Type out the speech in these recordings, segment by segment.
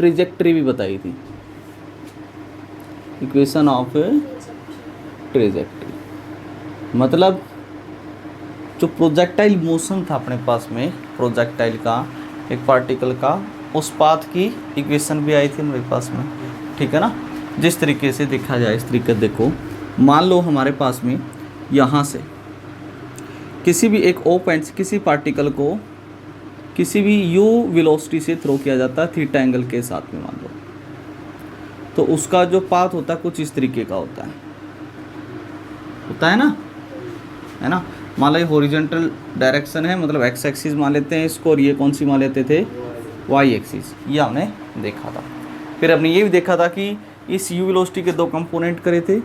Trajectory भी बताई थी, इक्वेशन ऑफ ट्रेजेक्ट्री। मतलब जो प्रोजेक्टाइल मोशन था अपने पास में, प्रोजेक्टाइल का एक पार्टिकल का, उस पाथ की इक्वेशन भी आई थी मेरे पास में, ठीक है ना। जिस तरीके से देखा जाए इस तरीके, देखो मान लो हमारे पास में यहाँ से किसी भी एक ओ पॉइंट से किसी पार्टिकल को किसी भी u वेलोसिटी से थ्रो किया जाता है थीटा एंगल के साथ में, मान लो, तो उसका जो पाथ होता है कुछ इस तरीके का होता है ना, है ना। मान लो हॉरिजॉन्टल डायरेक्शन है, मतलब एक्स एक्सिस मान लेते हैं इसको, और ये कौन सी मान लेते थे, वाई एक्सिस, ये हमने देखा था। फिर हमने ये भी देखा था कि इस u वेलोसिटी के दो कंपोनेंट करे थे,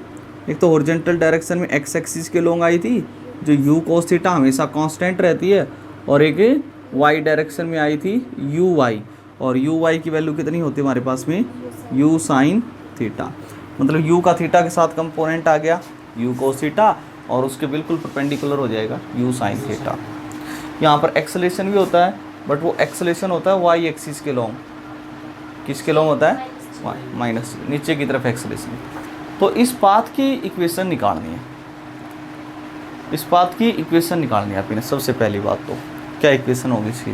एक तो हॉरिजॉन्टल डायरेक्शन में एक्स एक्सिस के लॉन्ग आई थी जो u cos थीटा हमेशा कांस्टेंट रहती है, और एक y डायरेक्शन में आई थी uy, और uy की वैल्यू कितनी होती है हमारे पास में, u sin थीटा। मतलब u का थीटा के साथ कंपोनेंट आ गया u cos थीटा, और उसके बिल्कुल परपेंडिकुलर हो जाएगा u sin थीटा। यहाँ पर एक्सेलेरेशन भी होता है, बट वो एक्सेलेरेशन होता है y एक्सिस के लॉन्ग, किसके लॉन्ग होता है, y माइनस नीचे की तरफ एक्सेलेरेशन। तो इस पाथ की इक्वेशन निकालनी है, इस पाथ की इक्वेशन निकालनी है आपने। सबसे पहली बात तो क्या इक्वेशन होगी इसकी,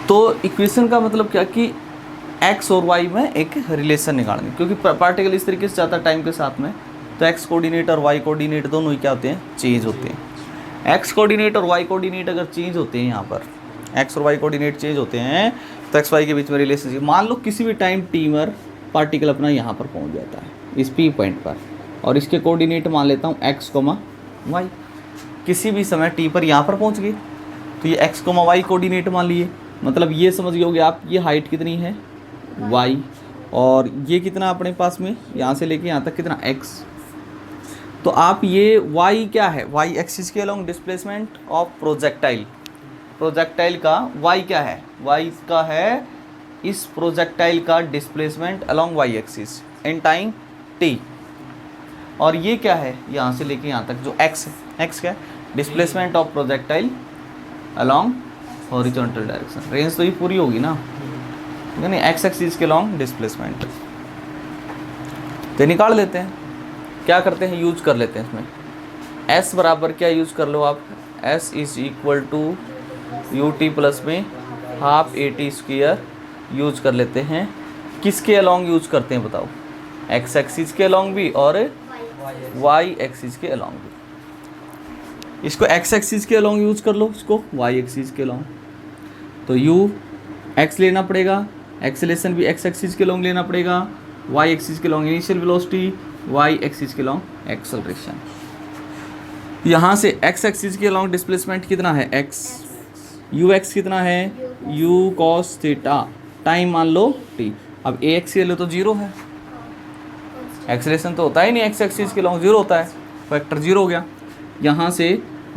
तो इक्वेशन का मतलब क्या कि x और y में एक रिलेशन निकालनी, क्योंकि पार्टिकल इस तरीके से जाता है टाइम के साथ में, तो x कोऑर्डिनेट और y कोऑर्डिनेट दोनों ही क्या होते हैं, चेंज होते हैं। x कोऑर्डिनेट और y कोऑर्डिनेट अगर चेंज होते हैं, यहाँ पर x और y कोऑर्डिनेट चेंज होते हैं, तो x y के बीच में रिलेशनशिप, मान लो किसी भी टाइम t पर पार्टिकल अपना यहाँ पर पहुँच जाता है इस p पॉइंट पर, और इसके कोऑर्डिनेट मान लेता हूँ x, y, किसी भी समय t पर यहाँ पर पहुँच गए, तो ये x, y कोऑर्डिनेट मान लिए। मतलब ये समझ गए होगे आप, ये हाइट कितनी है y, और ये कितना अपने पास में यहाँ से लेके यहाँ तक कितना x, तो आप ये y क्या है, y एक्सिस के along displacement of projectile, projectile का y क्या है, y का है इस प्रोजेक्टाइल का displacement along y axis in time t, और ये क्या है यहाँ से लेके यहाँ तक जो x है, x क्या है, displacement of projectile along horizontal direction. Range तो ये पूरी होगी ना, यानी एक्स एक्सिस के लॉन्ग डिस्प्लेसमेंट। तो निकाल लेते हैं, क्या करते हैं, यूज कर लेते हैं इसमें s बराबर क्या यूज कर लो आप, s is equal to u t plus में half a t square use कर लेते हैं। किसके अलॉन्ग यूज करते हैं बताओ, एक्स एक्सिस के अलॉन्ग भी और वाई एक्सिस के अलॉन्ग भी। इसको एक्स एक्सिस के अलॉन्ग यूज कर लो, इसको वाई एक्सिस के अलॉन्ग, तो u x लेना पड़ेगा, एक्सेलेरेशन भी x एक्सिस के लॉन्ग लेना पड़ेगा, y एक्सिस के long initial velocity, y axis के लॉन्ग एक्सेलरेशन। यहाँ से x एक्सिस के लॉन्ग डिस्प्लेसमेंट कितना है x, ux कितना है u cos थीटा, टाइम मान लो t। अब ax के लिए तो जीरो है, एक्सेलरेशन तो होता ही नहीं x एक्सिस के लॉन्ग, जीरो होता है, फैक्टर जीरो हो गया। यहाँ से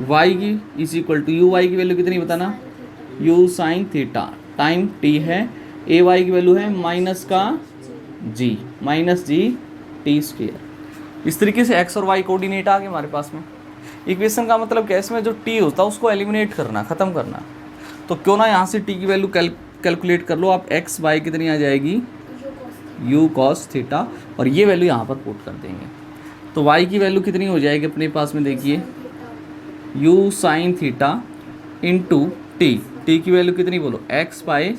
y की इज इक्वल टू uy की वैल्यू कितनी बताना, u sin theta, time t है, ay की वैल्यू है माइनस का g, minus G T square. इस तरीके से x और y कोऑर्डिनेट आ गए हमारे पास में। इक्वेशन का मतलब क्या है, इसमें जो t होता है उसको एलिमिनेट करना, ख़त्म करना। तो क्यों ना यहाँ से t की वैल्यू कैलकुलेट कर लो आप, x y कितनी आ जाएगी, u cos थीटा, और ये वैल्यू यहाँ पर पुट कर देंगे, तो y की वैल्यू कितनी हो जाएगी अपने पास में, देखिए u sin theta into T, T की वैल्यू कितनी बोलो, x by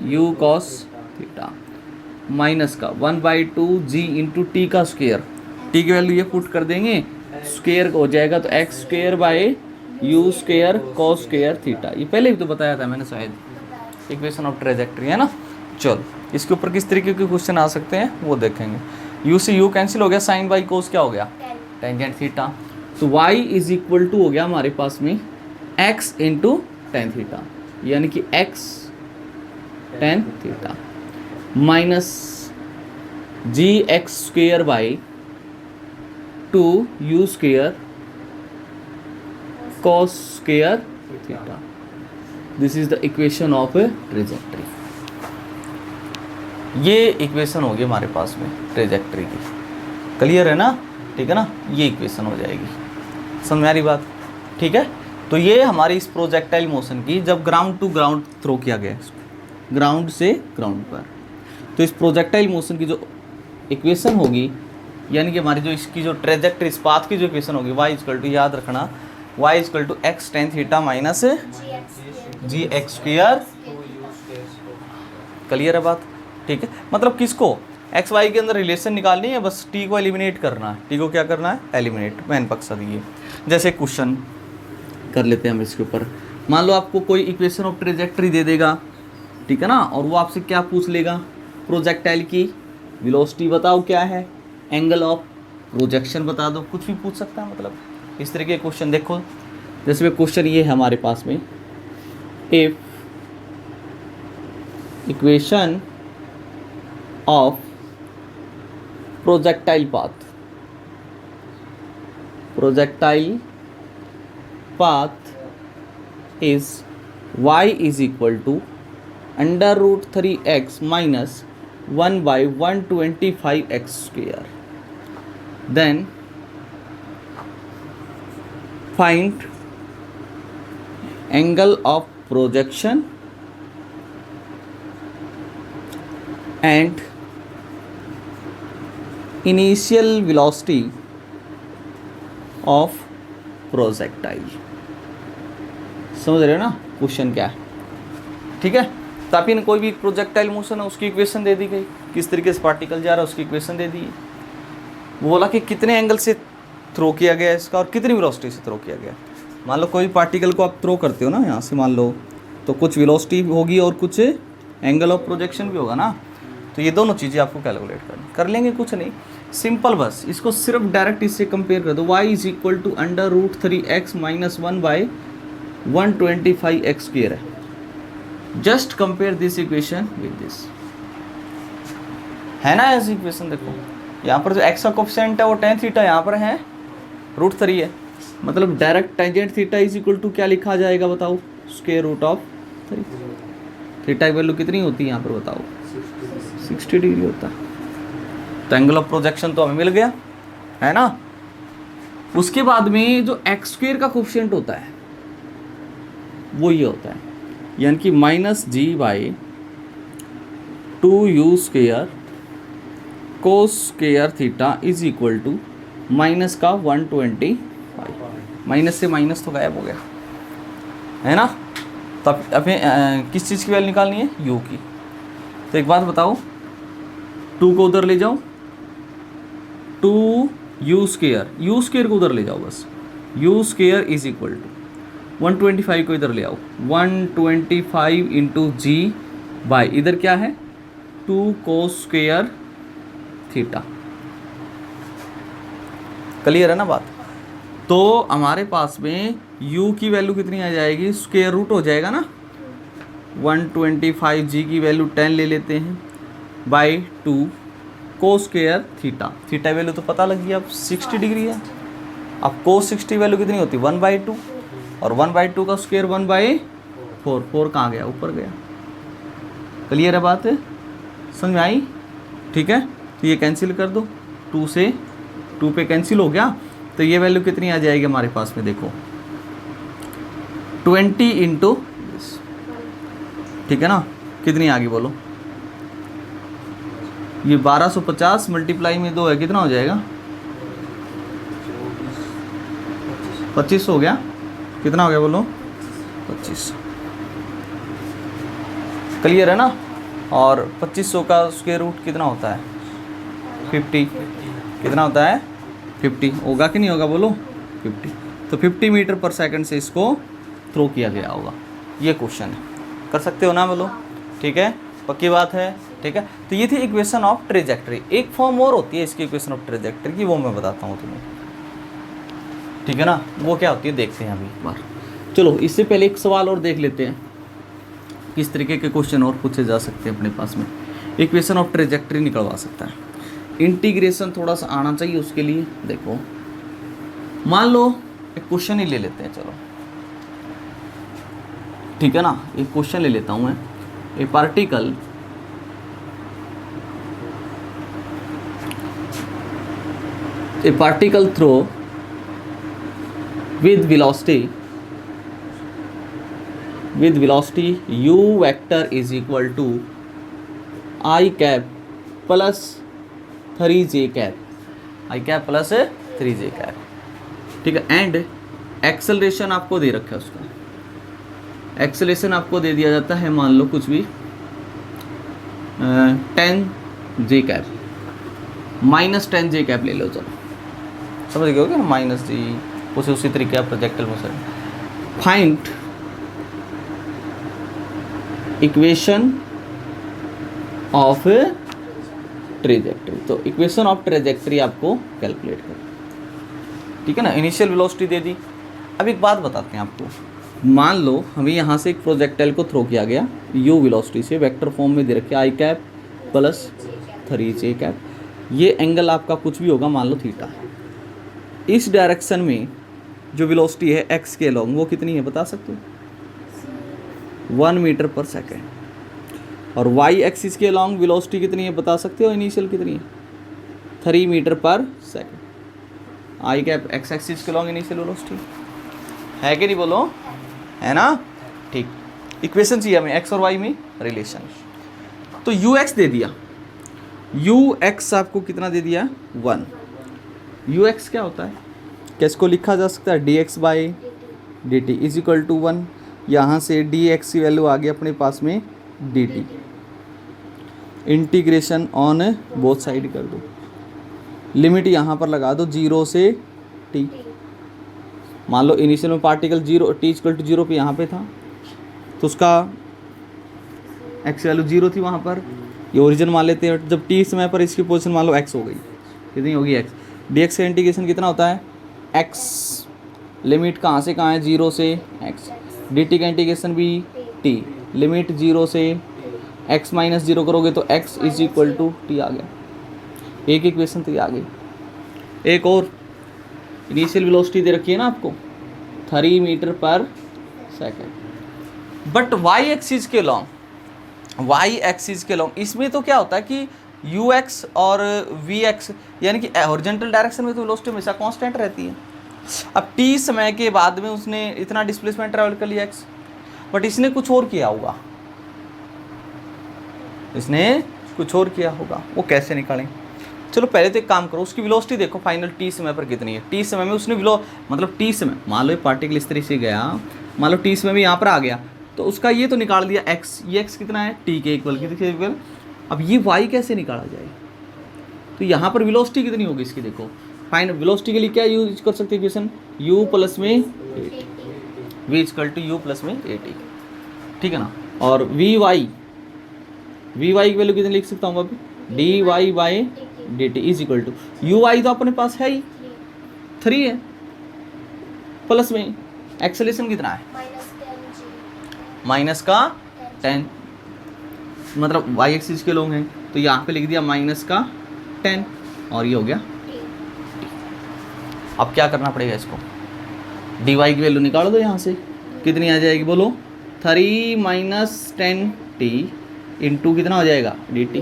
u cos theta minus का 1/2 g इंटू टी का स्क्वेयर, टी की वैल्यू ये पुट कर देंगे, स्क्वेयर हो जाएगा तो x square by u square cos square theta. ये पहले भी तो बताया था मैंने शायद, इक्वेशन ऑफ ट्रेजेक्ट्री, है ना। चलो इसके ऊपर किस तरीके के क्वेश्चन आ सकते हैं वो देखेंगे। u से u कैंसिल हो गया, साइन बाई कोस क्या हो गया, टेंजेंट थीटा, तो y इज इक्वल टू हो गया हमारे पास में x इंटू टेन थीटा, यानी कि x tan theta minus g x square by 2 u square cos square theta. This is the equation of a trajectory. ये इक्वेशन होगी हमारे पास में ट्रेजेक्ट्री की, क्लियर है ना, ठीक है ना, ये इक्वेशन हो जाएगी, समझ में आ रही बात, ठीक है। तो ये हमारी इस प्रोजेक्टाइल मोशन की, जब ग्राउंड टू ग्राउंड थ्रो किया गया, ग्राउंड से ग्राउंड पर। तो इस प्रोजेक्टाइल मोशन की जो इक्वेशन होगी, यानी कि हमारी जो इसकी जो ट्रेजेक्ट्री, इस पाथ की जो इक्वेशन होगी, y इक्वल टू, याद रखना, y equal to x tan theta minus g x square. Clear है बात? ठीक है, मतलब किसको, एक्स वाई के अंदर रिलेशन निकालनी है, बस टी को एलिमिनेट करना है। टी को क्या करना है? एलिमिनेट। मैन पक्ष दिए। जैसे क्वेश्चन कर लेते हैं हम इसके ऊपर। मान लो आपको कोई इक्वेशन ऑफ ट्रेजेक्ट्री दे देगा, ठीक है ना, और वो आपसे क्या पूछ लेगा, प्रोजेक्टाइल की वेलोसिटी बताओ क्या है, एंगल ऑफ प्रोजेक्शन बता दो, कुछ भी पूछ सकता है। मतलब इस तरह के क्वेश्चन देखो, जैसे क्वेश्चन ये है हमारे पास में, if equation of projectile path is y is equal to under root 3x minus 1/125x square, then find angle of projection and initial velocity of projectile. समझ रहे हो ना क्वेश्चन क्या है? ठीक है, तो आप इन कोई भी प्रोजेक्टाइल मोशन है उसकी इक्वेशन दे दी गई, किस तरीके से पार्टिकल जा रहा है उसकी इक्वेशन दे दी। वो बोला कि कितने एंगल से थ्रो किया गया इसका और कितनी वेलोसिटी से थ्रो किया गया। मान लो कोई पार्टिकल को आप थ्रो करते हो ना यहाँ से, मान लो, तो कुछ वेलोसिटी होगी और कुछ एंगल ऑफ प्रोजेक्शन भी होगा ना। तो ये दोनों चीज़ें आपको कैलकुलेट करनी, कर लेंगे, कुछ नहीं, सिंपल, बस इसको सिर्फ डायरेक्ट इससे कंपेयर कर दो। y is equal to under root 3x minus 1/125x square है। Just compare this equation with this, है ना ऐसी इक्वेशन। देखो यहाँ पर जो x का कोफिशिएंट है वो tan थीटा यहाँ पर है √3 है, मतलब direct tangent theta is equal to क्या लिखा जाएगा बताओ, स्क्वायर रूट ऑफ 3। थीटा की वैल्यू कितनी होती है यहाँ पर बताओ, 60 डिग्री होता है। तो एंगल ऑफ प्रोजेक्शन तो हमें मिल गया, है ना। उसके बाद में जो एक्स स्क्वायर का कोफिशिएंट होता है वो ये होता है, यानी कि -g/2u² cos square theta is equal to minus का 125। माइनस से माइनस तो गायब हो गया, है ना। तो अब किस चीज़ की वैल्यू निकालनी है, u की। तो एक बात बताओ, 2 को उधर ले जाओ, 2u² को उधर ले जाओ, बस u² इज इक्वल टू 125 को इधर ले आओ, 125 इंटू जी बाई इधर क्या है 2 कोस स्क्वायर थीटा। क्लियर है ना बात। तो हमारे पास में u की वैल्यू कितनी आ जाएगी, स्क्वायर रूट हो जाएगा ना, 125 जी की वैल्यू 10 ले लेते हैं by 2 cos square theta. Theta value तो पता लग गई, अब 60 डिग्री है। अब कोस 60 वैल्यू कितनी होती है 1/2, और 1/2 का स्क्वायर 1/4। 4 कहाँ गया, ऊपर गया। क्लियर है बात, समझ में आई? ठीक है, तो ये कैंसिल कर दो, 2 से 2 पे कैंसिल हो गया। तो ये वैल्यू कितनी आ जाएगी हमारे पास में, देखो 20 इंटू, ठीक है ना, कितनी आ गई बोलो, ये 1250 मल्टीप्लाई में 2 है, कितना हो जाएगा 25 हो गया। कितना हो गया बोलो 25। क्लियर है ना। और 2500 का स्क्वायर रूट कितना होता है 50, कितना होता है 50, होगा कि नहीं होगा बोलो 50। तो 50 मीटर पर सेकंड से इसको थ्रो किया गया होगा। ये क्वेश्चन है, कर सकते हो ना बोलो, ठीक है, पक्की बात है। ठीक है, तो ये थी इक्वेशन ऑफ ट्रेजेक्ट्री। एक फॉर्म और होती है इसकी इक्वेशन ऑफ ट्रेजेक्ट्री की, वो मैं बताता हूँ तुम्हें, ठीक है ना। वो क्या होती है देखते हैं अभी एक बार। चलो इससे पहले एक सवाल और देख लेते हैं, किस तरीके के क्वेश्चन और पूछे जा सकते हैं अपने पास में। इक्वेशन ऑफ ट्रेजेक्ट्री निकलवा सकता है, इंटीग्रेशन थोड़ा सा आना चाहिए उसके लिए। देखो मान लो एक क्वेश्चन ही ले लेते हैं, चलो ठीक है ना, एक क्वेश्चन ले लेता हूँ मैं। A particle throw with velocity with velocity u vector is equal to I cap plus 3j cap, I cap plus 3j cap, ठीक है। एंड एक्सेलरेशन आपको दे रखा है, उसका एक्सेलरेशन आपको दे दिया जाता है, मान लो कुछ भी 10j कैप, -10j कैप ले लो, चलो समझ गए हो क्या, माइनस जी, उसी तरीके का projectile motion. Find equation of trajectory, तो इक्वेशन ऑफ ट्रेजेक्ट्री आपको कैलकुलेट कर, ठीक है ना। इनिशियल वेलोसिटी दे दी। अब एक बात बताते हैं आपको, मान लो हमें यहाँ से एक प्रोजेक्टाइल को थ्रो किया गया u वेलोसिटी से, वेक्टर फॉर्म में दे रखे आई कैप प्लस 3j कैप, ये एंगल आपका कुछ भी होगा, मान लो थीटा। इस डायरेक्शन में जो वेलोसिटी है x के अलोंग वो कितनी है बता सकते हो, 1 मीटर पर सेकेंड। और y एक्सिस के अलोंग वेलोसिटी कितनी है बता सकते हो, इनिशियल कितनी है, 3 मीटर पर सेकेंड। आई कैप x एक्सिस के अलोंग इनिशियल वेलोसिटी है कि नहीं, बोलो है ना, ठीक। इक्वेशन चाहिए हमें x और y में रिलेशन, तो ux दे दिया, ux आपको कितना दे दिया 1। ux क्या होता है, किसको लिखा जा सकता है, dx by dt is equal to 1। यहाँ से dx की वैल्यू आ गई अपने पास में dt, integration on both side कर दो, लिमिट यहाँ पर लगा दो 0 से t। मान लो इनिशियल में पार्टिकल 0 t इक्वल टू 0 पे यहाँ पे था, तो उसका x वैल्यू 0 थी वहाँ पर, ये ओरिजिन मान लेते हैं। जब t समय पर इसकी पोजीशन मान लो x हो गई, कितनी होगी x, dx का इंटीग्रेशन कितना होता है x, लिमिट कहाँ से कहाँ है 0 से x, dt का इंटीग्रेशन भी t, लिमिट 0 से x माइनस 0 करोगे तो x is equal to t आ गया। एक इक्वेशन तो ये आ गई। एक और इनिशियल वेलोसिटी दे रखी है ना आपको 3 मीटर पर सेकेंड, बट y एक्सिस के लॉन्ग, इसमें तो क्या होता है कि ux और vx यानी कि हॉरिजॉन्टल डायरेक्शन में तो वेलोसिटी हमेशा कांस्टेंट रहती है। अब t समय के बाद में उसने इतना डिस्प्लेसमेंट ट्रैवल कर लिया x, बट इसने कुछ और किया होगा, वो कैसे निकालें। चलो पहले तो एक काम करो, उसकी वेलोसिटी देखो फाइनल t समय पर कितनी है। t समय में उसने मतलब t समय, मान लो ये पार्टिकल इस तरह से गया, मान लो t समय में यहाँ पर आ गया, तो उसका ये तो निकाल दिया x, ये x कितना है t के इक्वल, कितने इक्वल। अब ये y कैसे निकाला जाए, तो यहाँ पर वेलोसिटी कितनी होगी इसकी, देखो फाइनल वेलोसिटी के लिए क्या यूज कर सकते हैं इक्वेशन, u प्लस में 8, v equal to u plus में 80, ठीक है ना। और vy की वैल्यू कितनी लिख सकता हूँ अभी, dy by dt is equal to uy तो अपने पास है ही 3 है, प्लस में एक्सेलरेशन कितना है माइनस का 10, मतलब y एक्सिस के लोग हैं तो यहाँ पे लिख दिया माइनस का 10 और ये हो गया। अब क्या करना पड़ेगा, इसको dy की वैल्यू निकाल दो, यहाँ से कितनी आ जाएगी बोलो, 3 माइनस 10t इंटू कितना हो जाएगा dt।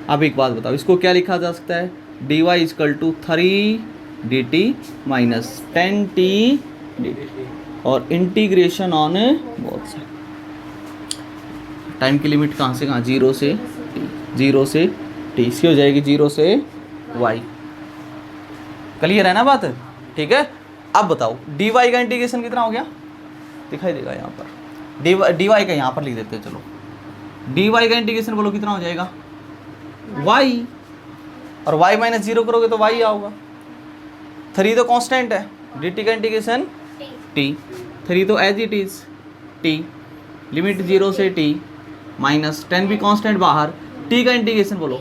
अब एक बात बताओ, इसको क्या लिखा जा सकता है, dy is equal to 3 dt minus 10t dt और integration on both side. Time की लिमिट कहाँ से कहाँ, 0 से t, 0 से t, इसकी हो जाएगी 0 से y। क्लियर है ना बात, ठीक है। अब बताओ dy का इंटीग्रेशन कितना हो गया, दिखाई देगा यहाँ पर, dy का यहाँ पर लिख देते हैं, चलो dy का इंटीग्रेशन बोलो कितना हो जाएगा y, और y माइनस 0 करोगे तो y आओगा। 3 तो कांस्टेंट है, dt का इंटीग्रेशन t, 3 तो as it is t, limit 0 से t माइनस 10 भी कांस्टेंट बाहर, t का इंटीग्रेशन बोलो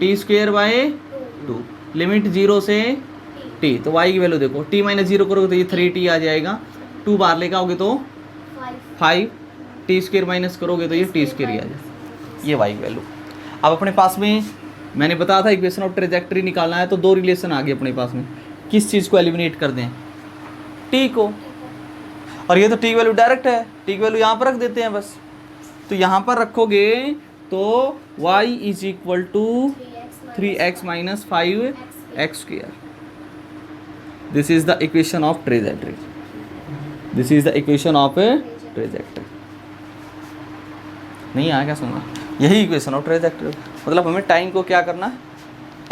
t स्क्वायर बाय 2, लिमिट 0 से t, तो y की वैल्यू देखो t माइनस 0 करोगे तो ये 3t आ जाएगा, 2 बाहर लेकर आओगे तो 5, t स्क्वायर माइनस करोगे तो ये t स्क्वायर ही आ जाएगा, ये y की वैल्यू। अब अपने पास में मैंने बताया था इक्वेशन ऑफ ट्रेजेक्टरी निकालना है, तो 2 रिलेशन आ गए अपने पास में, किस चीज़ को एलिमिनेट कर दें, t को, और ये तो t की वैल्यू डायरेक्ट है, t की वैल्यू यहाँ पर रख देते हैं बस, तो यहाँ पर रखोगे तो y is equal to 3x minus 5x square. This is the equation of trajectory, this is the equation of trajectory. नहीं आया क्या सुनना? यही इक्वेशन ऑफ ट्रेजेक्ट्री। मतलब हमें टाइम को क्या करना है,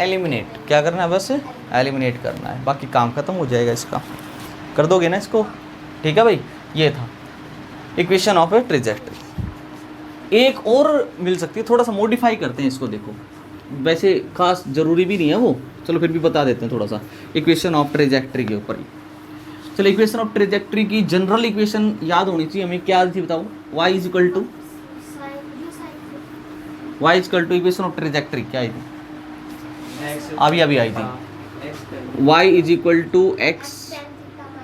एलिमिनेट, क्या करना है, बस एलिमिनेट करना है, बाकी काम खत्म हो जाएगा इसका। कर दोगे ना इसको? ठीक है भाई, ये था इक्वेशन ऑफ ए ट्रेजेक्ट्री। एक और मिल सकती है, थोड़ा सा मॉडिफाई करते हैं इसको, देखो वैसे खास जरूरी भी नहीं है वो, चलो फिर भी बता देते हैं थोड़ा सा इक्वेशन ऑफ ट्रेजेक्ट्री के ऊपर ही। चलो इक्वेशन ऑफ ट्रेजेक्ट्री की जनरल इक्वेशन याद होनी चाहिए हमें, क्या थी बताओ? y is equal to equation of trajectory क्या आई थी? अभी आई थी, y is equal to x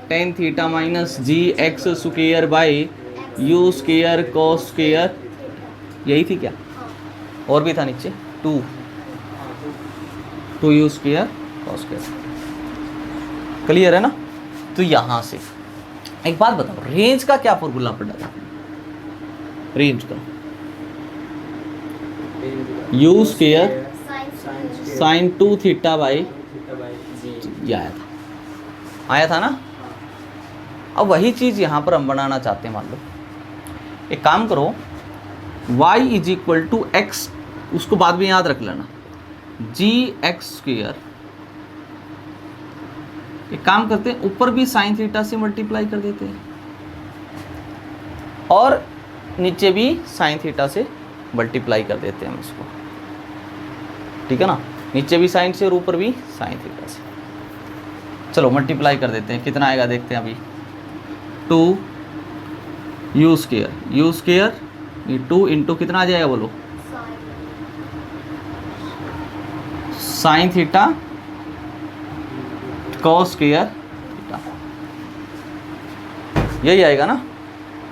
tan theta minus g x square by u square cos square, यही थी क्या? और भी था नीचे, two u square cos square. Clear है ना? तो यहां से एक बात बताओ, रेंज का क्या फॉर्मूला पड़ा था? रेंज का u square sine 2 theta by g आया था ना? अब वही चीज यहां पर हम बनाना चाहते हैं। मान लो एक काम करो, y is equal to x, उसको बाद में याद रख लेना, जी एक्स स्क्वायर। एक काम करते हैं, ऊपर भी साइन थीटा से मल्टीप्लाई कर देते हैं और नीचे भी साइन थीटा से मल्टीप्लाई कर देते हैं हम इसको, ठीक है ना? नीचे भी साइन से और ऊपर भी साइन थीटा से। चलो मल्टीप्लाई कर देते हैं, कितना आएगा देखते हैं अभी। 2 यू स्क्वायर, ये 2 इंटू कितना आ जाएगा बोलो? Sign theta cos square theta, यही आएगा ना?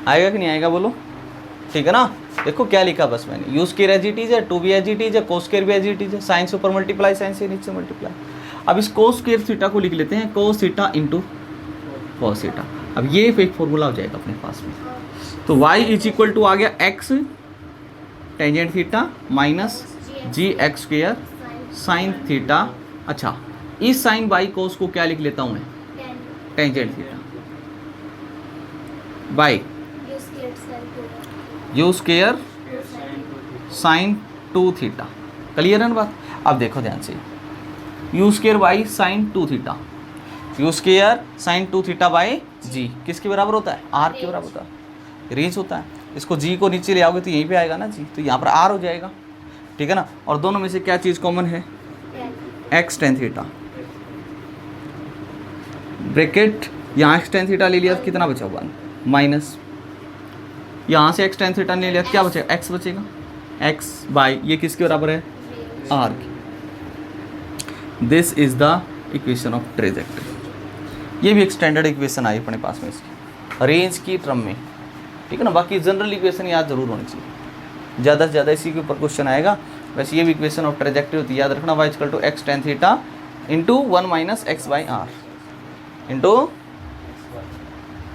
आएगा कि नहीं आएगा बोलो? ठीक है ना? देखो क्या लिखा बस मैंने, u square as it is है, 2 भी एज इट इज है, कोस स्क्वायर भी एज इट इज है, साइन से ऊपर मल्टीप्लाई, साइन से नीचे मल्टीप्लाई। अब इस कोस स्क्वायर थीटा को लिख लेते हैं cos theta into cos theta. अब ये एक फॉर्मूला हो जाएगा अपने पास में। तो y इज इक्वल टू आ गया x tangent theta minus g x square sine theta. अच्छा, इस साइन बाई कोस को क्या लिख लेता हूं मैं? Tangent theta by u square sine 2 theta. Clear है ना बात? अब देखो ध्यान से, u square by sine 2 theta, u square sine 2 theta by g किसके बराबर होता है? आर के बराबर होता है, रेंज होता है। इसको जी को नीचे ले आओगे तो यहीं पे आएगा ना जी, तो यहाँ पर आर हो जाएगा, ठीक है ना? और दोनों में से क्या चीज़ कॉमन है? एक्स टेन थीटा, ब्रैकेट यहाँ एक्स टेन थीटा ले लिया तो कितना बचा हुआ? माइनस, यहाँ से एक्स टेन थीटा ले लिया तो क्या बचेगा? एक्स बचेगा, एक्स बाई ये किसके बराबर है? आर की। This is the equation of trajectory. ये भी एक स्टैंडर्ड इक्वेशन आई अपने पास में इसकी रेंज की टर्म में, ठीक है ना? बाकी जनरल इक्वेशन याद जरूर होनी चाहिए, ज़्यादा से ज़्यादा इसी के ऊपर क्वेश्चन आएगा। वैसे ये भी इक्वेशन ऑफ ट्रेजेक्ट्री होती है, याद रखना, y equal to x tan theta into 1 minus x by R into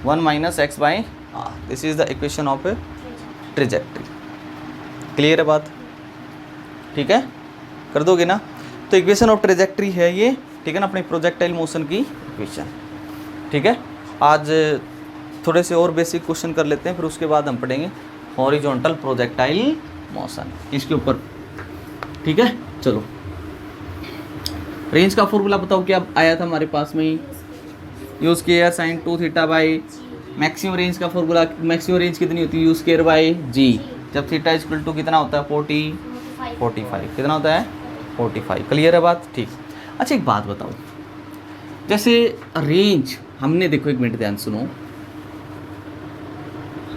1 minus x by R. This is the equation of a trajectory. Clear है बात? ठीक है, कर दोगे ना? तो इक्वेशन ऑफ ट्रेजेक्ट्री है ये, ठीक है ना? अपनी प्रोजेक्टाइल मोशन की इक्वेशन, ठीक है? आज थोड़े से और बेसिक क्वेश्चन कर लेते हैं, फिर उसके बाद हम पढ़ेंगे हॉरिजॉन्टल प्रोजेक्टाइल मोशन इसके ऊपर, ठीक है? चलो, रेंज का फॉर्मूला बताओ क्या आया था हमारे पास में ही? U square sine 2 theta by maximum range का फॉर्मूला, मैक्सिमम रेंज कितनी होती है? यू स्क्वायर बाई जी, जब थीटा इक्वल टू कितना होता है? 45, कितना होता है? 45। क्लियर है बात? ठीक। अच्छा एक बात बताओ, जैसे रेंज हमने, देखो एक मिनट ध्यान सुनो,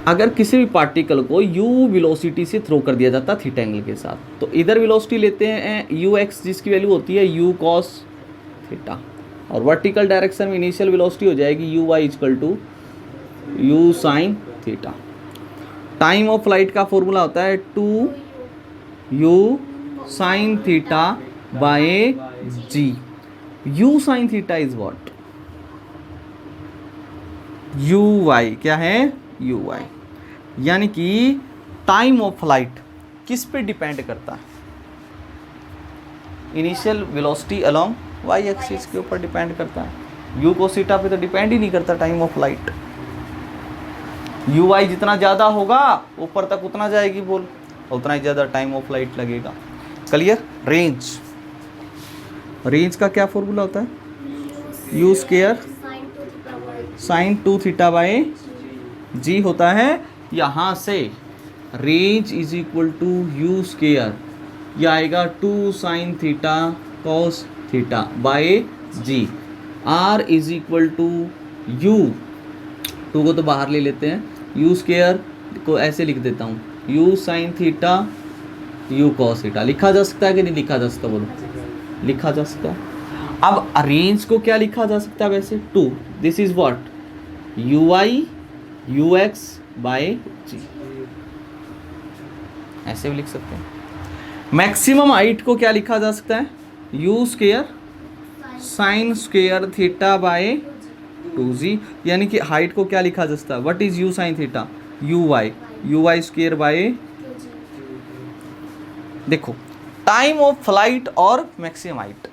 अगर किसी भी पार्टिकल को u वेलोसिटी से थ्रो कर दिया जाता थीटा एंगल के साथ, तो इधर वेलोसिटी लेते हैं ux जिसकी वैल्यू होती है u cos थीटा, और वर्टिकल डायरेक्शन में इनिशियल वेलोसिटी हो जाएगी uy equal to u sin theta. Time of flight का फॉर्मूला होता है 2u sin theta by g। u sin theta is what? uy क्या है? uy, यानी कि टाइम ऑफ फ्लाइट किस पे डिपेंड करता है? Initial velocity along y axis के ऊपर डिपेंड करता है। u cos थीटा पे तो डिपेंड ही नहीं करता time of flight. U y जितना ज़्यादा होगा ऊपर तक उतना जाएगी बॉल, उतना ही ज़्यादा टाइम ऑफ फ्लाइट लगेगा। क्लियर। रेंज, रेंज का क्या फॉर्मूला होता है? U square sine 2 theta by g होता है। यहाँ से range is equal to u square, यह आएगा 2 sine theta cos theta by g. R is equal to u, two को तो बाहर ले लेते हैं, यू स्क्वायर को ऐसे लिख देता हूँ, you sine theta you cos theta. लिखा जा सकता है कि नहीं लिखा जा सकता? बोलो, लिखा जा सकता है। अब रेंज को क्या लिखा जा सकता है वैसे? 2, this is what, u y u x by g, ऐसे भी लिख सकते हैं। मैक्सिमम हाइट को क्या लिखा जा सकता है? U square sine square theta by 2g, यानी कि हाइट को क्या लिखा जा सकता है? What is u sine theta? U y square by. देखो, टाइम ऑफ फ्लाइट और मैक्सिमम हाइट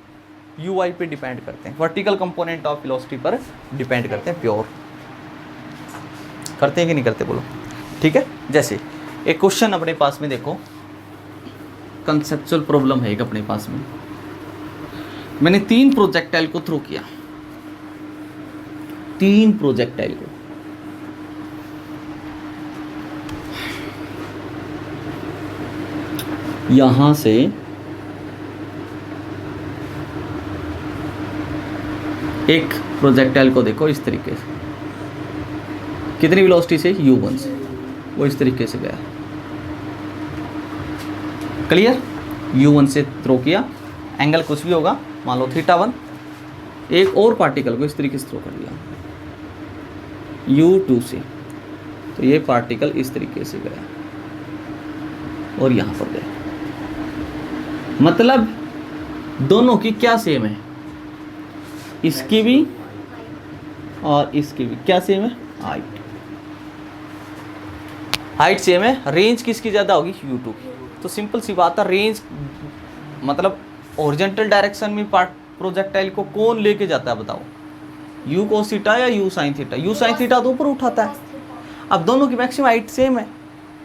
यू वाई पे डिपेंड करते हैं, वर्टिकल कंपोनेंट ऑफ वेलोसिटी पर डिपेंड करते हैं। प्योर करते हैं कि नहीं करते? बोलो। ठीक है, जैसे एक क्वेश्चन अपने पास में देखो, कंसेप्चुअल प्रॉब्लम है एक अपने पास में। मैंने 3 प्रोजेक्टाइल को थ्रो किया, 3 प्रोजेक्टाइल को, यहां से एक प्रोजेक्टाइल को देखो इस तरीके से, कितनी वेलोसिटी से? u1 से, वो इस तरीके से गया। क्लियर। u1 से थ्रो किया, एंगल कुछ भी होगा, मान लो θ1। एक और पार्टिकल को इस तरीके से थ्रो कर दिया u2 से, तो ये पार्टिकल इस तरीके से गया और यहां पर गया। मतलब दोनों की क्या सेम है? इसकी भी और इसकी भी क्या सेम है? हाइट सेम है। रेंज किसकी ज़्यादा होगी? u2 की। तो सिंपल सी बात है, रेंज मतलब ओरिजेंटल डायरेक्शन में प्रोजेक्टाइल को कौन लेके जाता है बताओ? यू कोस थीटा या you sine theta? You sine theta तो ऊपर उठाता है। अब दोनों की मैक्सिमम हाइट सेम है,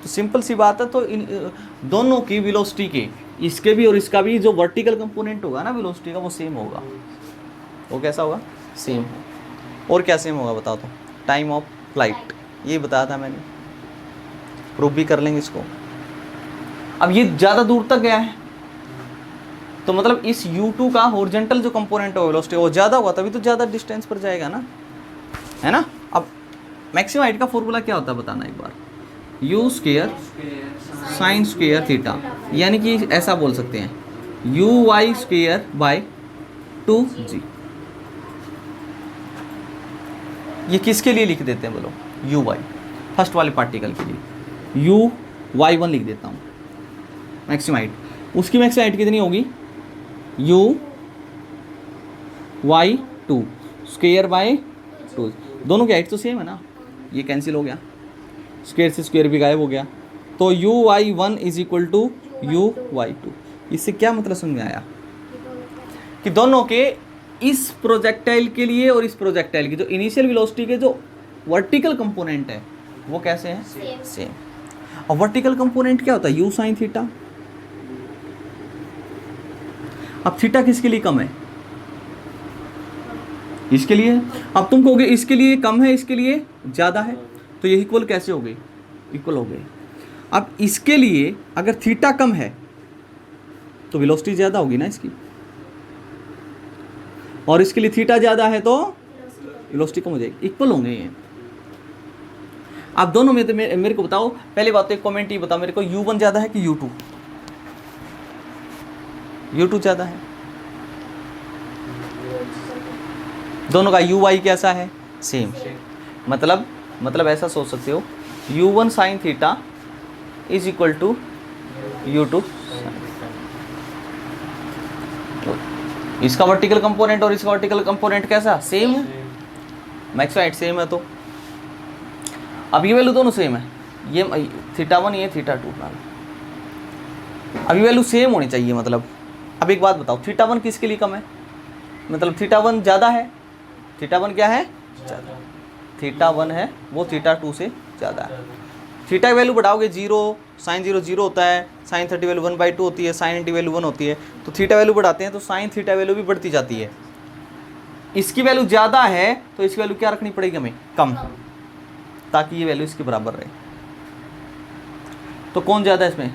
तो सिंपल सी बात है, तो इन दोनों की वेलोसिटी के, इसके भी और इसका भी जो वर्टिकल कंपोनेंट होगा ना वेलोसिटी का, वो सेम होगा। वो कैसा होगा? सेम। और क्या सेम होगा बताओ? तो टाइम ऑफ फ्लाइट, ये बताया था मैंने, प्रूफ भी कर लेंगे इसको। अब ये ज़्यादा दूर तक गया है, तो मतलब इस u2 का हॉरिजॉन्टल जो कंपोनेंट है वेलोसिटी वो ज़्यादा होगा, तभी तो ज़्यादा डिस्टेंस पर जाएगा ना, है ना। अब मैक्सिमम हाइट का फॉर्मूला क्या होता है बताना एक बार? U square sine square theta, यानी कि ऐसा बोल सकते हैं you y square by 2g। ये किसके लिए लिख देते हैं बोलो? यू वाई, फर्स्ट वाले पार्टिकल के लिए यू वाई 1 लिख देता हूँ मैक्सिमम हाइट। उसकी मैक्सिमम हाइट कितनी होगी? U y 2 square by 2। दोनों की हाइट तो सेम है ना, ये कैंसिल हो गया, स्क्वायर से स्क्वायर भी गायब हो गया, तो u y 1 is equal to u y 2। इससे क्या मतलब समझ में आया? कि दोनों के, इस प्रोजेक्टाइल के लिए और इस प्रोजेक्टाइल की जो इनिशियल वेलोसिटी के जो वर्टिकल कंपोनेंट है वो कैसे हैं? सेम। और वर्टिकल कंपोनेंट क्या होता है? You sine theta. अब थीटा किसके लिए कम है? इसके लिए। अब तुम कहोगे इसके लिए कम है, इसके लिए ज़्यादा है, तो ये इक्वल कैसे हो गई? इक्वल हो गई। अब इसके लिए अगर थीटा कम है तो वेलोसिटी ज़्यादा होगी ना इसकी, और इसके लिए थीटा ज़्यादा है तो वेलोसिटी कम हो जाएगी, इक्वल होंगे ये। आप दोनों में तो मेरे को बताओ, पहले बात तो एक कमेंट ही बताओ मेरे को, u1 ज़्यादा है कि u2? u2 ज़्यादा है। दोनों का u y कैसा है? सेम। मतलब ऐसा सोच सकते हो, u1 sine theta is equal to u2। इसका वर्टिकल कंपोनेंट और इसका वर्टिकल कंपोनेंट कैसा? सेम है, मैक्सिमम हाइट सेम है। तो अब ये वैल्यू दोनों सेम है, ये θ1 ये θ2 का, अब ये वैल्यू सेम होनी चाहिए। मतलब अब एक बात बताओ, θ1 किसके लिए कम है? मतलब θ1 ज़्यादा है, θ1 क्या है? ज़्यादा। थीटा 1 है वो थीटा 2 से ज़्यादा है। थीटा की वैल्यू बढ़ाओगे 0, साइन 0 0 होता है, साइन 30 वैल्यू 1/2 होती है, साइन 80 वैल्यू 1 होती है। तो थीटा वैल्यू बढ़ाते हैं तो साइन थीटा वैल्यू भी बढ़ती जाती है। इसकी वैल्यू ज़्यादा है तो इसकी वैल्यू क्या रखनी पड़ेगी हमें, कम, ताकि ये वैल्यू इसके बराबर रहे। तो कौन ज़्यादा है इसमें,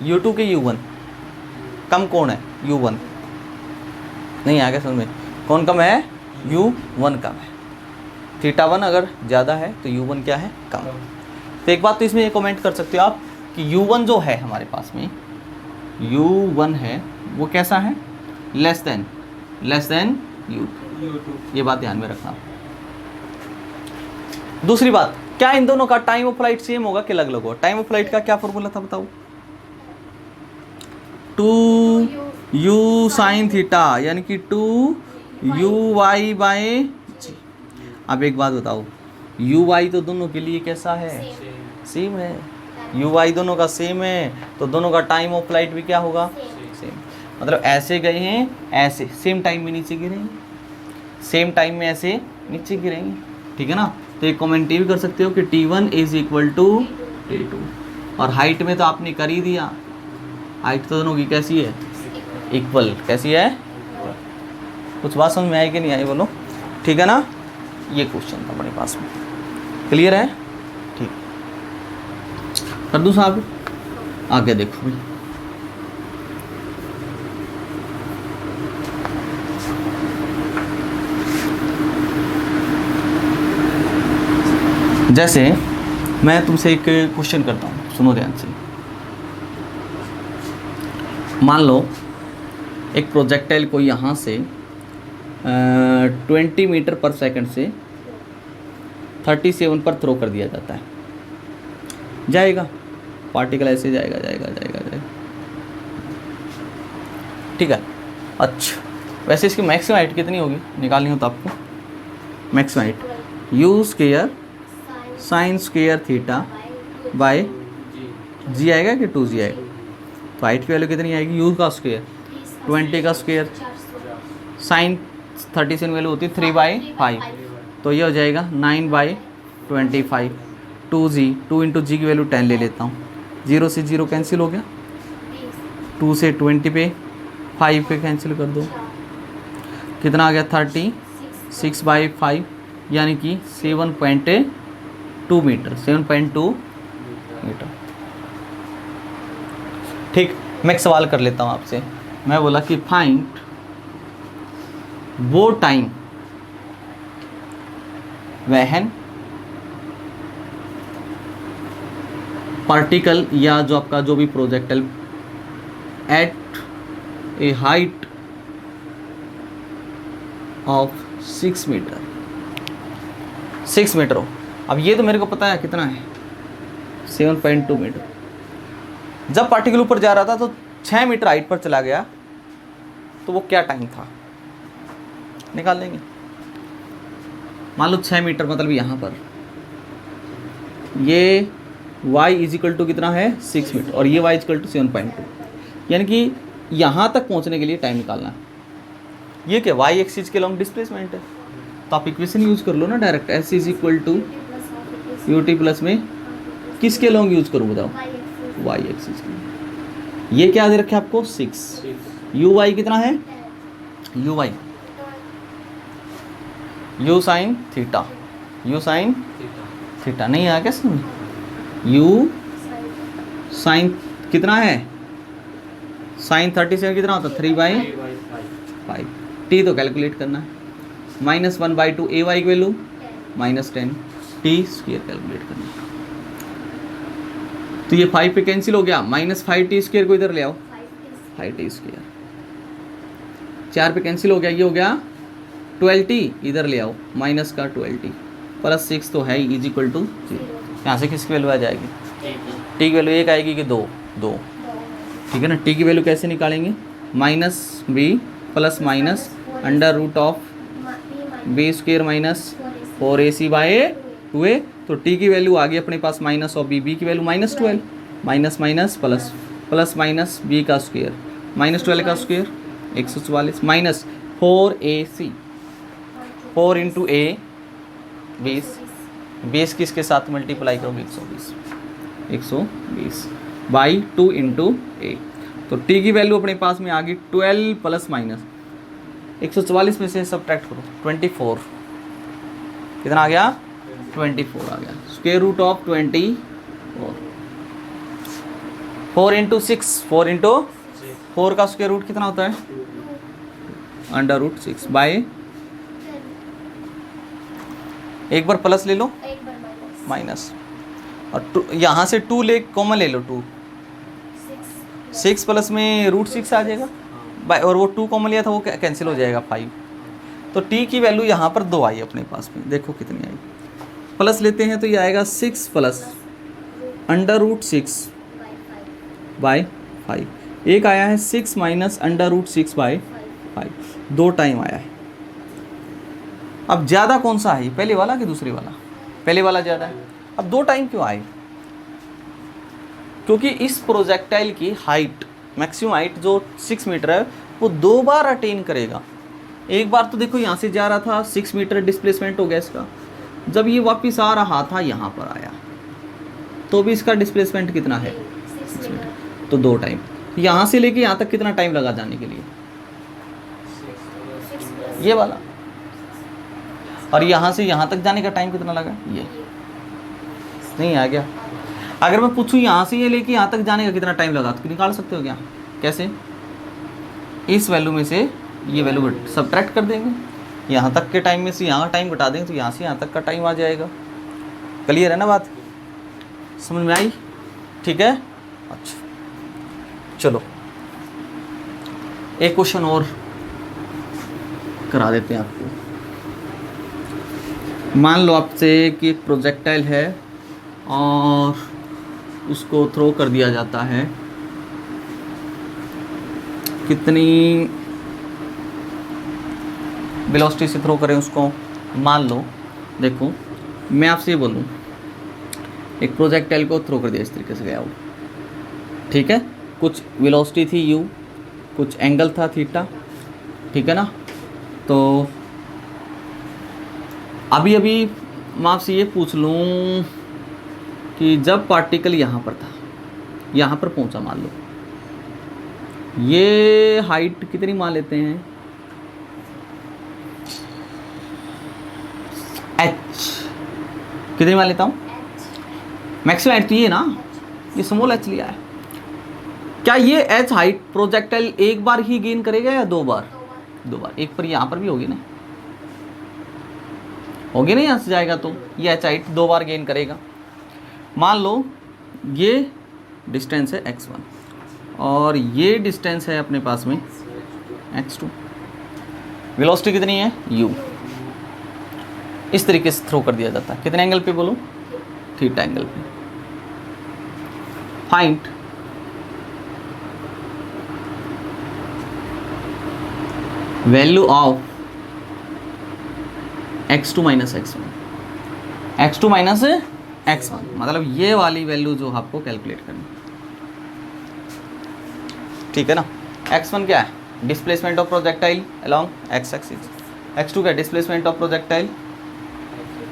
U2 के U1? कम कौन है, U1। नहीं आ गया समझ में, कौन कम है, U1 कम है। थीटा 1 अगर ज़्यादा है तो U1 क्या है, कम। तो एक बात तो इसमें ये कमेंट कर सकते हो आप कि U1 जो है हमारे पास में, U1 है वो कैसा है, लेस देन U2। ये बात ध्यान में रखना। दूसरी बात, क्या इन दोनों का टाइम ऑफ फ्लाइट सेम होगा कि अलग अलग होगा? टाइम ऑफ फ्लाइट का क्या फॉर्मूला था बताओ, 2u साइन थीटा यानी कि 2uy/g। अब एक बात बताओ, uy तो दोनों के लिए कैसा है, सेम है। uy दोनों का सेम है तो दोनों का टाइम ऑफ फ्लाइट भी क्या होगा, सेम। मतलब ऐसे गए हैं ऐसे सेम टाइम में नीचे गिरेंगे, सेम टाइम में ऐसे नीचे गिरेंगे, ठीक है ना। तो एक कमेंट ये भी कर सकते हो कि T1 is equal to T2। और हाइट में तो आपने कर ही दिया, हाइट तो दोनों की कैसी है, इक्वल। कैसी है, कुछ बात समझ में आई कि नहीं आई बोलो, ठीक है ना। ये क्वेश्चन था अपने पास में, क्लियर है, ठीक। कर दूँ साहब, आगे देखो भाई। जैसे मैं तुमसे एक क्वेश्चन करता हूँ, सुनो ध्यान से। मान लो एक प्रोजेक्टाइल को यहाँ से 20 मीटर पर सेकंड से 37 पर थ्रो कर दिया जाता है। जाएगा पार्टिकल, ऐसे जाएगा जाएगा जाएगा जाएगा, ठीक है। अच्छा, वैसे इसकी मैक्सिमम हाइट कितनी होगी निकालनी हो तो आपको, maximum height u square sine square theta by g आएगा कि 2g आएगा। तो हाइट की वैल्यू कितनी आएगी, u का स्क्वायर 20 का स्क्वायर, साइन 37 वैल्यू होती है 3/5, तो ये हो जाएगा 9/25। 2g, 2 इंटू जी की वैल्यू 10 ले लेता हूँ, 0 से 0 कैंसिल हो गया, 2 से 20 पे 5 पे कैंसिल कर दो, कितना आ गया 36/5 यानी कि 7.2 मीटर, 7.2 मीटर। ठीक, मैं एक सवाल कर लेता हूँ आपसे। मैं बोला कि फाइंड वो टाइम वहन पार्टिकल या जो आपका जो भी projectile at a height of 6 metre, 6 metre हो। अब ये तो मेरे को पता है कितना है, 7.2 मीटर। जब पार्टिकल ऊपर जा रहा था तो 6 मीटर हाइट पर चला गया, तो वो क्या टाइम था निकाल लेंगे। मान लो 6 मीटर मतलब यहाँ पर ये y इज इक्वल टू कितना है 6 मीटर और ये y इज इक्वल टू 7.2, यानी कि यहाँ तक पहुँचने के लिए टाइम निकालना है। ये क्या y एक्सिस के लॉन्ग डिस्प्लेसमेंट है, तो आप इक्वेशन यूज कर लो ना direct, s is equal to ut plus में किसके लॉन्ग यूज करूँ बताओ, y एक्सिस के। ये क्या दे रखे आपको 6, uy कितना है, uy u sine theta, u sine theta नहीं आया क्या समझ, u साइन कितना है, साइन 37 कितना होता है 3/5, t तो कैलकुलेट करना है, -1/2 ay की वैल्यू -10 t स्क्वायर कैलकुलेट करना है। तो ये 5 पे कैंसिल हो गया, -5t स्क्वायर को इधर ले आओ, 5t स्क्वायर, 4 पे कैंसिल हो गया, ये हो गया 12t, इधर ले आओ माइनस का 12t प्लस 6 तो है इज इक्वल टू 0। यहाँ से किसकी वैल्यू आ जाएगी, t की वैल्यू 1 आएगी कि 2, ठीक है ना। t की वैल्यू कैसे निकालेंगे, -b plus minus under root of b square minus 4ac/2a। तो t की वैल्यू आ गई अपने पास माइनस ऑफ b की value -12, minus minus plus, plus minus b का स्क्वायर -12 का square 144 minus 4ac, 4 into a 20 बेस किसके साथ मल्टीप्लाई करोगे 120 बाई 2 इंटू ए। तो टी की वैल्यू अपने पास में आ गई 12 प्लस माइनस 144 में से सब्ट्रैक्ट करो 24, कितना आ गया 24 आ गया। Square root of 24, 4 into 6, 4 into 4 का स्क्वायर रूट कितना होता है अंडर रूट 6 बाई, एक बार प्लस ले लो माइनस, और यहाँ से 2 ले कॉमन ले लो, 2 6 प्लस में रूट 6 आ जाएगा बाई, और वो 2 कॉमन लिया था वो कैंसिल हो जाएगा 5। तो t की वैल्यू यहाँ पर 2 आई अपने पास में, देखो कितनी आई। प्लस लेते हैं तो ये आएगा 6 प्लस अंडर रूट 6 बाई 5। एक आया है 6 minus under root 6 by 5, 2 time आया है। अब ज़्यादा कौन सा है, पहले वाला कि दूसरे वाला? पहले वाला ज़्यादा है। अब 2 टाइम क्यों आए? क्योंकि इस प्रोजेक्टाइल की हाइट, मैक्सिमम हाइट जो 6 मीटर है, वो 2 बार अटेन करेगा। एक बार तो देखो यहाँ से जा रहा था, 6 मीटर डिस्प्लेसमेंट हो गया इसका। जब ये वापस आ रहा था यहाँ पर आया तो भी इसका डिस्प्लेसमेंट कितना है 6 मीटर, तो 2 टाइम। यहाँ से लेके यहाँ तक कितना टाइम लगा जाने के लिए, ये वाला। और यहाँ से यहाँ तक जाने का टाइम कितना लगा, ये नहीं आ गया। अगर मैं पूछूं यहाँ से ये लेके यहाँ तक जाने का कितना टाइम लगा, तो निकाल सकते हो क्या? कैसे? इस वैल्यू में से ये वैल्यू सब्ट्रैक्ट कर देंगे, यहाँ तक के टाइम में से यहाँ टाइम घटा देंगे, तो यहाँ से यहाँ तक का टाइम आ जाएगा। क्लियर है ना बात, समझ में आई? ठीक है, अच्छा चलो एक क्वेश्चन और करा देते हैं आपको। मान लो आपसे कि एक प्रोजेक्टाइल है और उसको थ्रो कर दिया जाता है, कितनी वेलोसिटी से थ्रो करें उसको। मान लो, देखो मैं आपसे ये बोलूँ, एक प्रोजेक्टाइल को थ्रो कर दिया, इस तरीके से गया वो, ठीक है, कुछ वेलोसिटी थी u, कुछ एंगल था थीटा, ठीक है ना। तो अभी मैं आपसे ये पूछ लूँ कि जब पार्टिकल यहाँ पर था, यहाँ पर पहुँचा, मान लो ये हाइट कितनी मान लेते हैं, h कितनी मान लेता हूँ, मैक्सिमम हाइट तो ये ना, ये स्मॉल h लिया है। क्या ये h हाइट प्रोजेक्टाइल एक बार ही गेन करेगा या 2 बार? 2 बार। एक पर यहाँ पर भी होगी ना, होगी ना, यहाँ से जाएगा तो ये h हाइट 2 बार गेन करेगा। मान लो ये डिस्टेंस है x1 और ये डिस्टेंस है अपने पास में x2। वेलोसिटी कितनी है u। इस तरीके से थ्रो कर दिया जाता है, कितने एंगल पे बोलो, थीटा एंगल पे। Find value of x2 minus x1। x2 minus x1 मतलब ये वाली वैल्यू जो आपको कैलकुलेट करनी, ठीक है ना। x1 क्या है, displacement of projectile along x axis. x2 क्या, डिस्प्लेसमेंट ऑफ प्रोजेक्टाइल,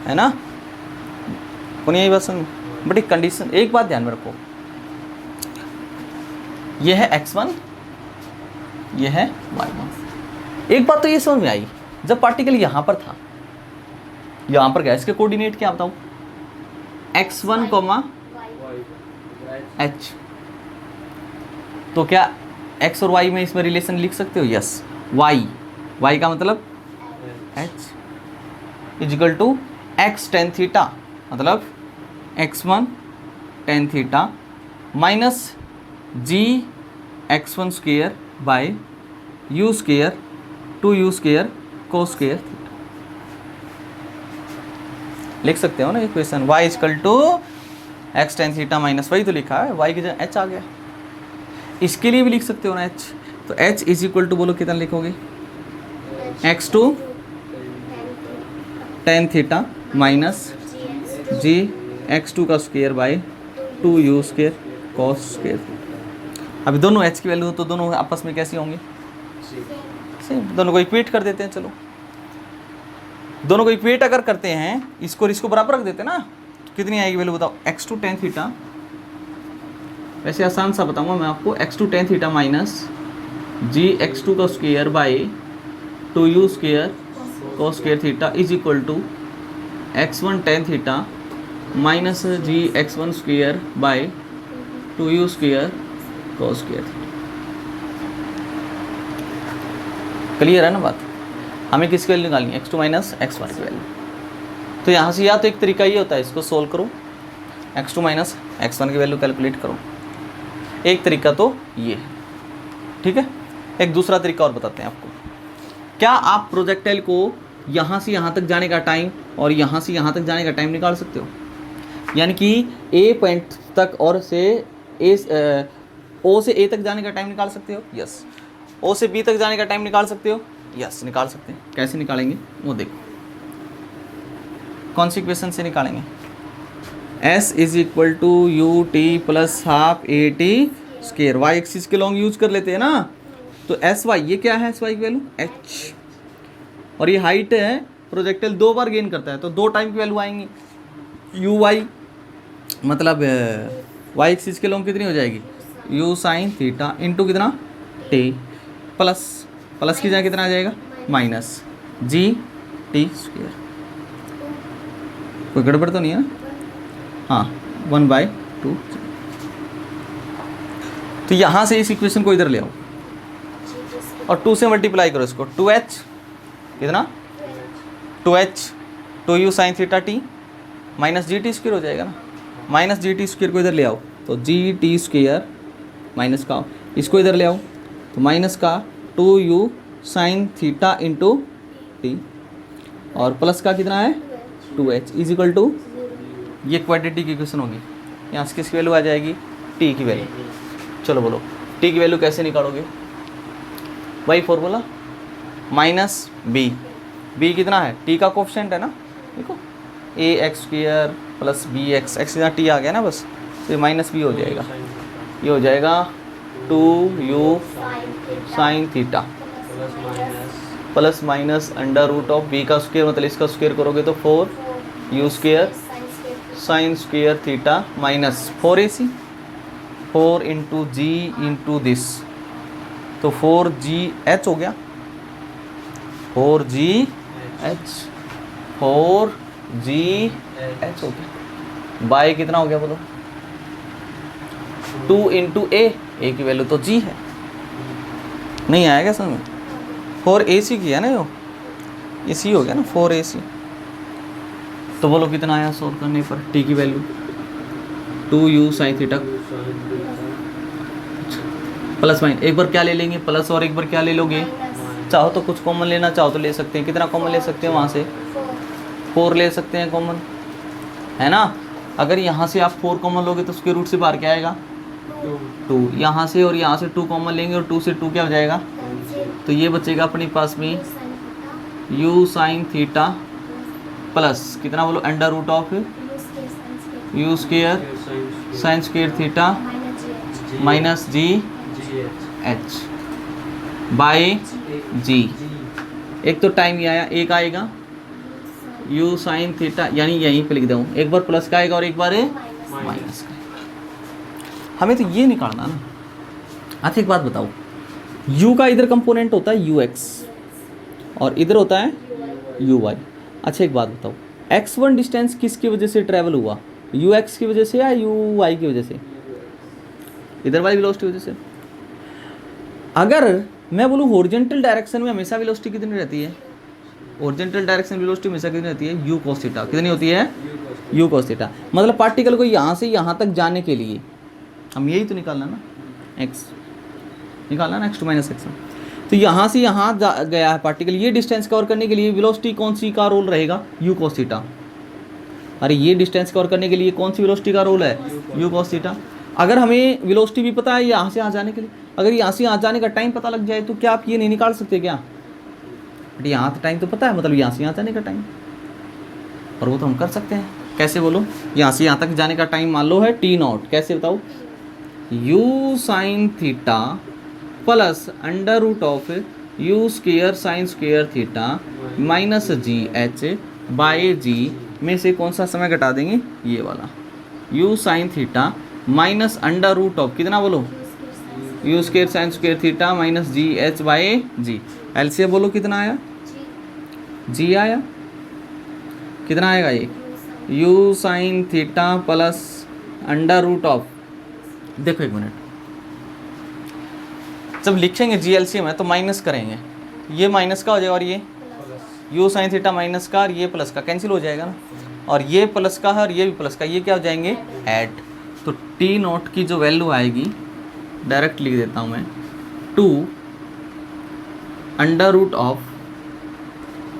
है ना। कौन यही बात समझ। बट एक कंडीशन, एक बात ध्यान में रखो, ये है x1, ये है y1। एक बात तो ये समझ में आई, जब पार्टिकल यहाँ पर था, यहाँ पर गया, इसके कोऑर्डिनेट क्या बताऊँ, x1, h। तो क्या x और y में इसमें रिलेशन लिख सकते हो? यस। y का मतलब h is equal to x tan theta, मतलब x1 tan theta minus g x1 square by u square 2u square cos square theta. लिख सकते हो ना equation, y equal to x tan theta minus, वही तो लिखा है, y की जगह h आ गया। इसके लिए भी लिख सकते हो ना h, तो h इज इक्वल टू बोलो कितना लिखोगे, x2 tan theta minus g x2 का square by 2u square cos square. अभी दोनों h की वैल्यू तो दोनों आपस में कैसी होंगी, सेम, दोनों को इक्वेट कर देते हैं। चलो दोनों को इक्वेट अगर करते हैं, इसको बराबर रख देते हैं ना, तो कितनी आएगी वैल्यू बताओ, x2 tan थीटा, वैसे आसान सा बताऊंगा मैं आपको, x2 tan theta minus g x2 का square by 2u square cos square theta is equal to x1 tan theta minus g x1 square by 2u square cos square theta. Clear है ना बात? हमें किसकी वैल्यू निकालनी है, x2 minus x1 की value. तो यहाँ से या तो एक तरीका ये होता है, इसको सोल्व करो, x2 माइनस x1 की वैल्यू कैलकुलेट करो, एक तरीका तो ये है, ठीक है। एक दूसरा तरीका और बताते हैं आपको। क्या आप प्रोजेक्टाइल को यहाँ से यहाँ तक जाने का टाइम और यहाँ से यहाँ तक जाने का टाइम निकाल सकते हो? यानी कि ए पॉइंट तक और से ओ से ए तक जाने का टाइम निकाल सकते हो? यस। ओ से बी तक जाने का टाइम निकाल सकते हो? यस, निकाल सकते हैं। कैसे निकालेंगे वो देखो, कौन सी इक्वेशन से निकालेंगे? s is equal to u t plus half a t square, y axis के लॉन्ग यूज कर लेते हैं ना, तो एस वाई, ये क्या है एस वाई की वैल्यू h, और ये हाइट है, प्रोजेक्टाइल 2 बार गेन करता है तो 2 टाइम की वैल्यू आएंगी, यू वाई मतलब वाई एक्सिस के लॉन्ग कितनी हो जाएगी, यू साइन थीटा इंटू कितना टी, प्लस की जगह कितना आ जाएगा माइनस जी टी स्क्वायर। कोई गड़बड़ तो नहीं है ना? हाँ, 1/2। तो यहाँ से इस इक्वेशन को इधर ले आओ और 2 से मल्टीप्लाई करो इसको, 2h कितना 2h 2u sine theta T minus G T square हो जाएगा ना, माइनस जी टी स्क्वायर को इधर ले आओ तो जी टी स्क्वायर माइनस का, इसको इधर ले आओ तो माइनस का 2u sine theta into T और प्लस का कितना है 2h इज इक्वल टू, ये क्वाड्रेटिक इक्वेशन होगी। यहाँ से किसकी वैल्यू आ जाएगी, t की वैल्यू। चलो बोलो t की वैल्यू कैसे निकालोगे? वही फॉर्मूला माइनस b कितना है, t का कोफिशिएंट है ना, देखो a x square plus b x, x यहाँ t आ गया ना बस, तो माइनस b हो जाएगा, ये हो जाएगा 2u sine theta plus minus under root of b का स्क्वायर, मतलब इसका स्क्वायर करोगे तो 4u square sine square theta minus 4ac, 4 into g into this, तो 4gh हो गया, 4gh हो गया, बाय कितना हो गया बोलो 2 इंटू ए की वैल्यू तो g है, नहीं आएगा समझ में, 4ac किया ना, ये c हो गया ना 4ac। तो बोलो कितना आया सॉल्व करने पर t की value 2u sine theta plus minus, एक बार क्या ले लेंगे प्लस और एक बार क्या ले लोगे, चाहो तो कुछ कॉमन लेना चाहो तो ले सकते हैं, कितना कॉमन ले सकते हैं वहाँ से 4 ले सकते हैं कॉमन, है ना। अगर यहाँ से आप 4 कॉमन लोगे तो उसके रूट से बाहर क्या आएगा 2, यहाँ से और यहाँ से 2 कॉमन लेंगे और 2 से 2 क्या हो जाएगा, तो ये बचेगा अपने पास में u साइन थीटा प्लस कितना बोलो under root of u square sine square theta minus g h by g. एक तो टाइम ये आया, एक आएगा u साइन थीटा, यानी यहीं पे लिख दूँ, एक बार प्लस का आएगा और एक बार माइनस का। हमें तो ये निकालना ना। अच्छा एक बात बताओ, u का इधर कंपोनेंट होता है ux और इधर होता है uy। अच्छा एक बात बताओ, x1 डिस्टेंस किसकी वजह से ट्रैवल हुआ, ux की वजह से या uy की वजह से, इधर वाली वेलोसिटी की वजह से। अगर मैं बोलूँ हॉरिजॉन्टल डायरेक्शन में हमेशा वेलोसिटी कितनी रहती है, हॉरिजॉन्टल डायरेक्शन वेलोसिटी हमेशा कितनी रहती है, u cos थीटा, कितनी होती है u cos थीटा। मतलब पार्टिकल को यहाँ से यहाँ तक जाने के लिए हम यही तो निकालना ना, x निकालना ना, x2 माइनस x1। तो यहाँ से यहाँ गया है पार्टिकल, ये डिस्टेंस कवर करने के लिए वेलोसिटी कौन सी का रोल रहेगा, u cos थीटा। अरे ये डिस्टेंस कवर करने के लिए कौन सी वेलोसिटी का रोल है, u cos थीटा। अगर हमें वेलोसिटी भी पता है यहाँ से यहाँ जाने के लिए, अगर यहाँ से यहाँ जाने का टाइम पता लग जाए तो क्या आप ये नहीं निकाल सकते क्या, बट यहाँ टाइम तो पता है, मतलब यहाँ से यहाँ जाने का टाइम, और वो तो हम कर सकते हैं। कैसे बोलो, यहाँ से यहाँ तक जाने का टाइम मान लो है t0, कैसे बताओ, u sine theta plus under root of u square sine square theta minus g h by g में से कौन सा समय घटा देंगे, ये वाला, u sine theta minus under root of कितना बोलो, u square sine square theta minus g h by g. LCM बोलो कितना आया, जी आया, कितना आएगा ये, u sine theta plus under root of, देखो एक मिनट, जब लिखेंगे जी एलसीएम है तो माइनस करेंगे, ये माइनस का हो जाएगा और ये यू साइन थीटा माइनस का और ये प्लस का कैंसिल हो जाएगा ना, और ये प्लस का है और ये भी प्लस का, ये क्या हो जाएंगे ऐड। तो टी नॉट की जो वैल्यू आएगी डायरेक्ट लिख देता हूँ मैं, 2 अंडर रूट ऑफ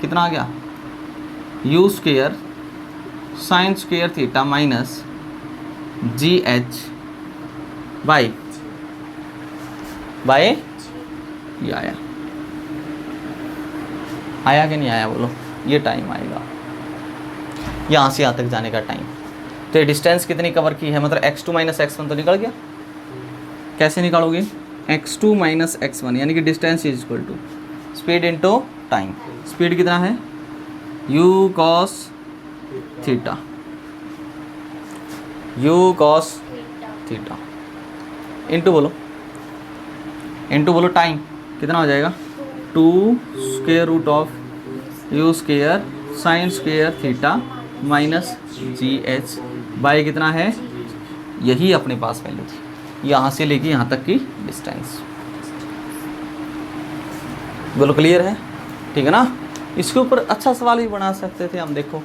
कितना आ गया, u square sine square theta minus g h by ये आया कि नहीं आया बोलो, ये टाइम आएगा यहाँ से यहाँ तक जाने का टाइम। तो ये डिस्टेंस कितनी कवर की है, मतलब x2 माइनस x1 तो निकल गया। कैसे निकालोगे, x2 माइनस x1 यानी कि distance is equal to speed into time. Speed कितना है, u cos theta, u cos theta into बोलो टाइम कितना हो जाएगा, 2 square root of u square sine square theta minus g h by कितना है, यही अपने पास वैल्यू थी, यहाँ से लेके यहाँ तक की डिस्टेंस। बोलो क्लियर है, ठीक है ना। इसके ऊपर अच्छा सवाल भी बना सकते थे हम, देखो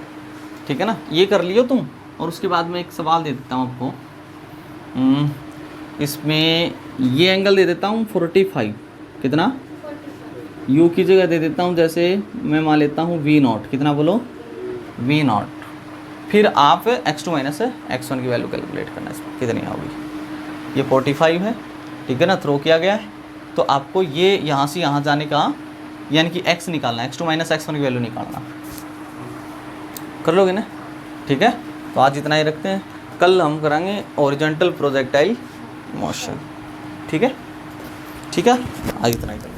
ठीक है ना, ये कर लियो तुम, और उसके बाद में एक सवाल दे देता हूँ आपको, इसमें ये एंगल दे देता हूँ 45, कितना, u की जगह दे देता हूँ जैसे मैं मान लेता हूँ v0, कितना बोलो v0, फिर आप x2 माइनस x1 की वैल्यू कैलकुलेट करना इसमें कितनी होगी। ये 45 है, ठीक है ना, थ्रो किया गया है, तो आपको ये यहाँ से यहाँ जाने का यानी कि x निकालना है, x2 माइनस x1 की वैल्यू निकालना, कर लोगे ना, ठीक है। तो आज इतना ही रखते हैं, कल हम कराएंगे ओरिजेंटल प्रोजेक्टाइल मोशन, ठीक है, आज इतना ही करेंगे।